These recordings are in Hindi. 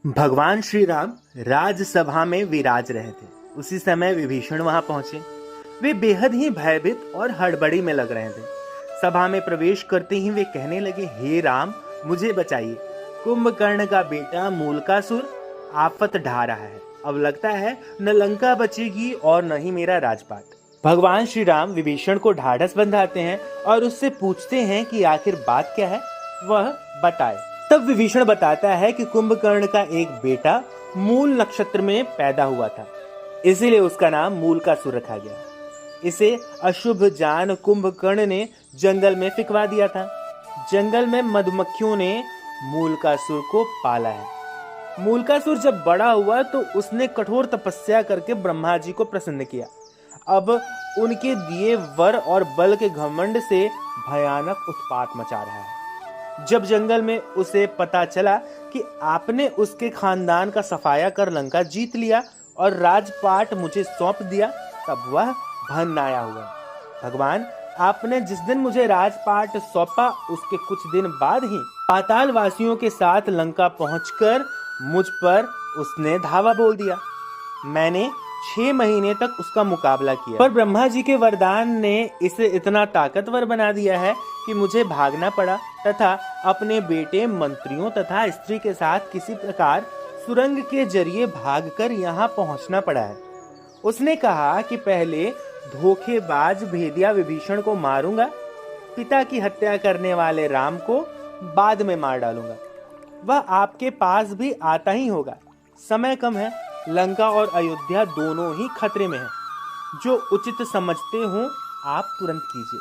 भगवान श्री राम राजसभा में विराज रहे थे। उसी समय विभीषण वहां पहुंचे। वे बेहद ही भयभीत और हड़बड़ी में लग रहे थे। सभा में प्रवेश करते ही वे कहने लगे, हे राम, मुझे बचाइए। कुंभकर्ण का बेटा मूलकासुर आफत ढा रहा है। अब लगता है न लंका बचेगी और न ही मेरा राजपाट। भगवान श्री राम विभीषण को ढाढ़स बंधाते हैं और उससे पूछते हैं कि आखिर बात क्या है, वह बताए। तब विभीषण बताता है कि कुंभकर्ण का एक बेटा मूल नक्षत्र में पैदा हुआ था, इसीलिए उसका नाम मूलकासुर रखा गया। इसे अशुभ जान कुंभकर्ण ने जंगल में फिकवा दिया था। जंगल में मधुमक्खियों ने मूलकासुर को पाला है। मूलकासुर जब बड़ा हुआ तो उसने कठोर तपस्या करके ब्रह्मा जी को प्रसन्न किया। अब उनके दिए वर और बल के घमंड से भयानक उत्पात मचा रहा है। जब जंगल में उसे पता चला कि आपने उसके खानदान का सफाया कर लंका जीत लिया और राजपाट मुझे सौंप दिया, तब वह भन्नाया हुआ। भगवान, आपने जिस दिन मुझे राजपाट सौंपा उसके कुछ दिन बाद ही पाताल वासियों के साथ लंका पहुंचकर मुझ पर उसने धावा बोल दिया। मैंने 6 महीने तक उसका मुकाबला किया, पर ब्रह्मा जी के वरदान ने इसे इतना ताकतवर बना दिया है कि मुझे भागना पड़ा तथा अपने बेटे, मंत्रियों तथा स्त्री के साथ किसी प्रकार सुरंग के जरिए भागकर यहाँ पहुँचना पड़ा है। उसने कहा कि पहले धोखेबाज भेदिया विभीषण को मारूंगा, पिता की हत्या करने वाले राम को बाद में मार डालूंगा। वह आपके पास भी आता ही होगा। समय कम है, लंका और अयोध्या दोनों ही खतरे में हैं। जो उचित समझते हो आप तुरंत कीजिए।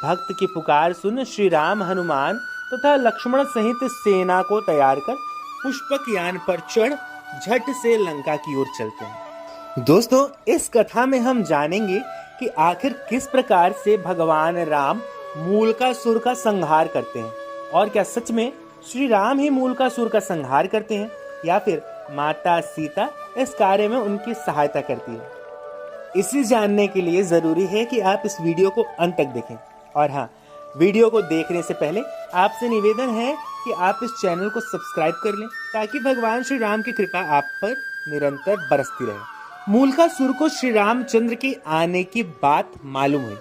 भक्त की पुकार सुन श्री राम, हनुमान तथा लक्ष्मण सहित सेना को तैयार कर पुष्पक यान पर चढ़ झट से लंका की ओर चलते हैं। दोस्तों, इस कथा में हम जानेंगे कि आखिर किस प्रकार से भगवान राम मूलकासुर का संहार करते हैं, और क्या सच में श्री राम ही मूलकासुर का संहार करते हैं या फिर माता सीता इस कार्य में उनकी सहायता करती है। इसे जानने के लिए जरूरी है कि आप इस वीडियो को अंत तक देखें। और हाँ, वीडियो को देखने से पहले आपसे निवेदन है कि आप इस चैनल को सब्सक्राइब कर लें ताकि भगवान श्री राम की कृपा आप पर निरंतर बरसती रहे। मूलकासुर को श्री रामचंद्र के आने की बात मालूम हुई।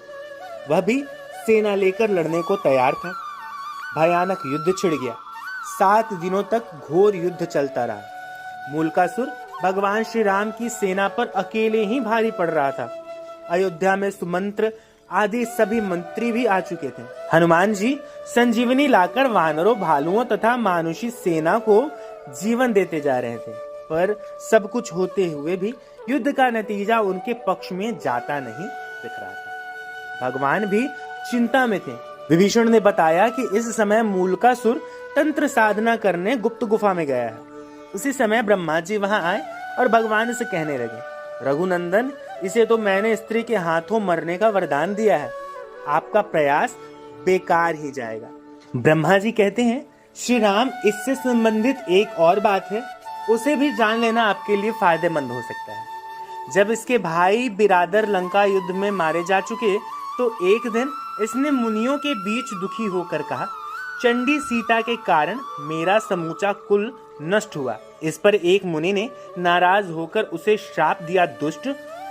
वह भी सेना लेकर लड़ने को तैयार था। भयानक युद्ध छिड़ गया। 7 दिनों तक घोर युद्ध चलता रहा। मूलकासुर भगवान श्री राम की सेना पर अकेले ही भारी पड़ रहा था। अयोध्या में सुमंत्र आदि सभी मंत्री भी आ चुके थे। हनुमान जी संजीवनी लाकर वानरों, भालुओं तथा मानुषी सेना को जीवन देते जा रहे थे, पर सब कुछ होते हुए भी युद्ध का नतीजा उनके पक्ष में जाता नहीं दिख रहा था। भगवान भी चिंता में थे। विभीषण ने बताया कि इस समय मूलकासुर तंत्र साधना करने गुप्त गुफा में गया है। उसी समय ब्रह्मा जी वहां आए और भगवान से कहने लगे, रघुनंदन, इसे तो मैंने स्त्री के हाथों मरने का वरदान दिया है। आपका प्रयास बेकार ही जाएगा। ब्रह्मा जी कहते हैं, श्री राम, इससे संबंधित एक और बात है, उसे भी जान लेना आपके लिए फायदेमंद हो सकता है। जब इसके भाई बिरादर लंका युद्ध में मारे जा चुके तो एक दिन इसने मुनियों के बीच दुखी होकर कहा, चंडी सीता के कारण मेरा समूचा कुल नष्ट हुआ। इस पर एक मुनि ने नाराज होकर उसे श्राप दिया, दुष्ट,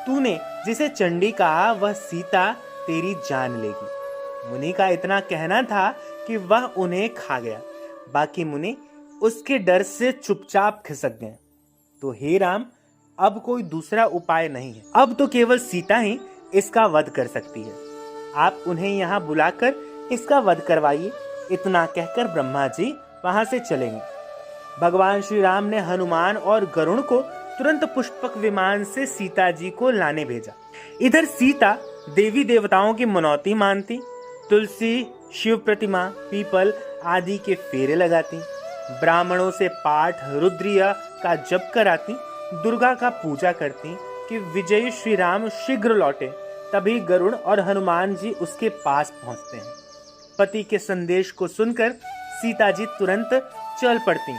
तूने जिसे चंडी कहा वह सीता तेरी जान लेगी। मुनि का इतना कहना था कि वह उन्हें खा गया। बाकी मुनि उसके डर से चुपचाप खिसक गए। तो हे राम, अब कोई दूसरा उपाय नहीं है। अब तो केवल सीता ही इसका वध कर सकती है। आप उन्हें यहाँ बुलाकर इसका वध करवाइए। इतना कहकर ब्रह्मा जी वहां से चलेंगे। भगवान श्री राम ने हनुमान और गरुड़ को तुरंत पुष्पक विमान से सीता जी को लाने भेजा। इधर सीता देवी देवताओं की मनौती मानती, तुलसी, शिव प्रतिमा, पीपल आदि के फेरे लगाती, ब्राह्मणों से पाठ रुद्रिया का जप कराती, दुर्गा का पूजा करती कि विजयी श्री राम शीघ्र लौटे। तभी गरुड़ और हनुमान जी उसके पास पहुंचते हैं। पति के संदेश को सुनकर सीता जी तुरंत चल पड़ती।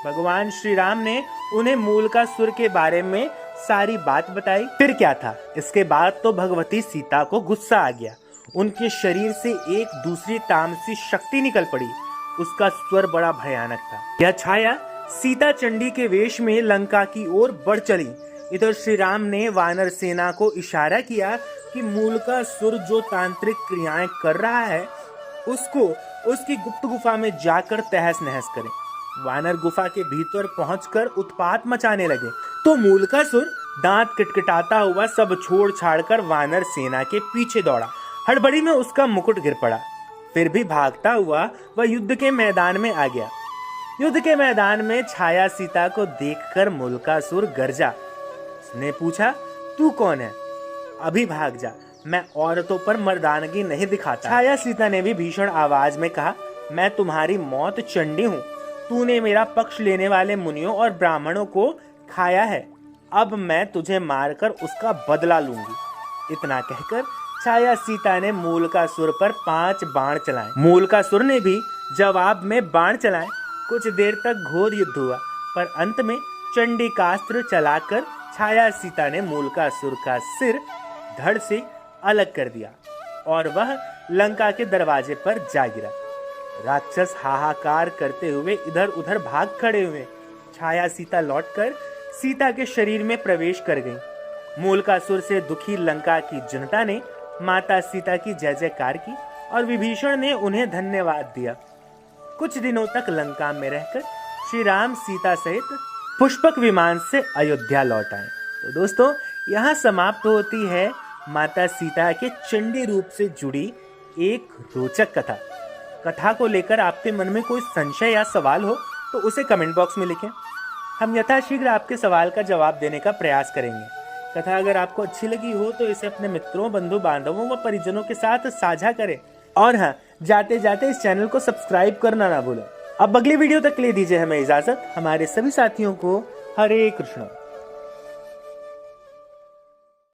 भगवान श्री राम ने उन्हें मूलकासुर के बारे में सारी बात बताई। फिर क्या था, इसके बाद तो भगवती सीता को गुस्सा आ गया। उनके शरीर से एक दूसरी तामसी शक्ति निकल पड़ी। उसका स्वर बड़ा भयानक था। यह छाया सीता चंडी के वेश में लंका की ओर बढ़ चली। इधर श्री राम ने वानर सेना को इशारा किया कि मूलकासुर जो तांत्रिक क्रियाएं कर रहा है उसको उसकी गुप्त गुफा में जाकर तहस नहस करें। वानर गुफा के भीतर पहुंचकर उत्पात मचाने लगे तो मूलकासुर दांत किटकिटाता हुआ सब छोड़ छाड़कर वानर सेना के पीछे दौड़ा। हड़बड़ी में उसका मुकुट गिर पड़ा। फिर भी भागता हुआ वह युद्ध के मैदान में आ गया। युद्ध के मैदान में छाया सीता को देखकर मूलकासुर गरजा। उसने पूछा, तू कौन है? अभी भाग जा, मैं औरतों पर मर्दानगी नहीं दिखाता। छाया सीता ने भी भीषण आवाज में कहा, मैं तुम्हारी मौत चंडी हूँ। तूने मेरा पक्ष लेने वाले मुनियों और ब्राह्मणों को खाया है। अब मैं तुझे मारकर उसका बदला लूंगी। इतना कहकर छाया सीता ने मूलकासुर पर 5 बाण चलाए। मूलकासुर ने भी जवाब में बाण चलाए। कुछ देर तक घोर युद्ध हुआ, पर अंत में चंडिकास्त्र चलाकर छाया सीता ने मूलकासुर का सिर धड़ से अलग कर दिया और वह लंका के दरवाजे पर जा गिरा। राक्षस हाहाकार करते हुए इधर उधर भाग खड़े हुए। छाया सीता लौटकर सीता के शरीर में प्रवेश कर गई। मूलकासुर से दुखी लंका की जनता ने माता सीता की जय जयकार की और विभीषण ने उन्हें धन्यवाद दिया। कुछ दिनों तक लंका में रहकर श्री राम सीता सहित पुष्पक विमान से अयोध्या लौट आए। तो दोस्तों, यहाँ समाप्त होती है माता सीता के चंडी रूप से जुड़ी एक रोचक कथा। कथा को लेकर आपके मन में कोई संशय या सवाल हो तो उसे कमेंट बॉक्स में लिखें। हम यथाशीघ्र आपके सवाल का जवाब देने का प्रयास करेंगे। कथा अगर आपको अच्छी लगी हो तो इसे अपने मित्रों, बंधु बांधवों व परिजनों के साथ साझा करें। और हाँ, जाते जाते इस चैनल को सब्सक्राइब करना ना भूलें। अब अगली वीडियो तक ले दीजिए हमें इजाजत। हमारे सभी साथियों को हरे कृष्ण।